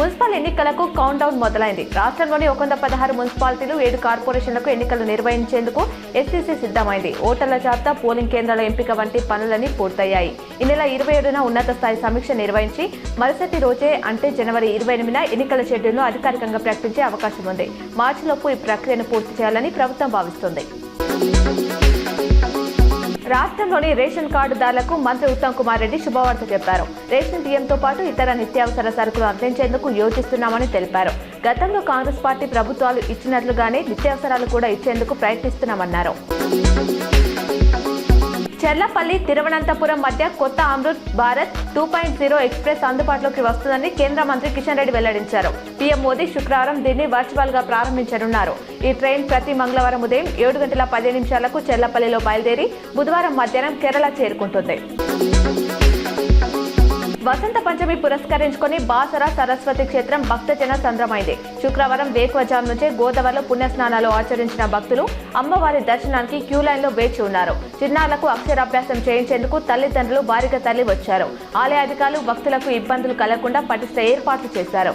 Municipal ఎన్నికలకు count down మొదలైంది. రాష్ట్రంలోని 116 మున్సిపాలిటీలు 7 కార్పొరేషన్లకు ఎన్నికలు నిర్వహించేందుకు ఎస్సీసీ సిద్ధమైంది. ఓటర్ల జాబితా, పోలింగ్ కేంద్రాల ఎంపిక వంటి పనులన్నీ పూర్తయ్యాయి. ఈ నెల 27న ఉన్నత స్థాయి సమీక్ష నిర్వహించి మరుసటి రోజే అంటే జనవరి 28న ఎన్నికల షెడ్యూల్ను అధికారికంగా ప్రకటించే అవకాశం ఉంది. మార్చిలోపు ఈ ప్రక్రియను పూర్తి చేయాలని ప్రభుత్వం భావిస్తోంది. రాష్ట్రంలోని రేషన్ కార్డుదారులకు మంత్రి ఉత్తమ్ కుమార్ రెడ్డి శుభవార్త చెప్పారు. రేషన్ బియ్యంతో పాటు ఇతర నిత్యావసర సరుకులు అందించేందుకు యోచిస్తున్నామని తెలిపారు. గతంలో కాంగ్రెస్ పార్టీ ప్రభుత్వాలు ఇచ్చినట్లుగానే నిత్యావసరాలు కూడా ఇచ్చేందుకు ప్రయత్నిస్తున్నామన్నారు. చెర్లపల్లి తిరువనంతపురం మధ్య కొత్త అమృత్ భారత్ 2.0 ఎక్స్ప్రెస్ అందుబాటులోకి వస్తుందని కేంద్ర మంత్రి కిషన్ రెడ్డి వెల్లడించారు. పీఎం మోదీ శుక్రవారం దీన్ని వర్చువల్ గా ప్రారంభించనున్నారు. ఈ ట్రైన్ ప్రతి మంగళవారం ఉదయం 7:10 చెర్లపల్లిలో బయలుదేరి బుధవారం మధ్యాహ్నం కేరళ చేరుకుంటుంది. వసంత పంచమి పురస్కరించుకుని బాసర సరస్వతి క్షేత్రం భక్తజన సంద్రమైంది. శుక్రవారం వేకువజాము నుంచే గోదావరిలో పుణ్యస్నానాలు ఆచరించిన భక్తులు అమ్మవారి దర్శనానికి క్యూ లైన్ లో వేచి ఉన్నారు. చిన్నారులకు అక్షరాభ్యాసం చేయించేందుకు తల్లిదండ్రులు భారీగా తరలి వచ్చారు. ఆలయ అధికారులు భక్తులకు ఇబ్బందులు కలగకుండా పటిష్ట ఏర్పాట్లు చేశారు.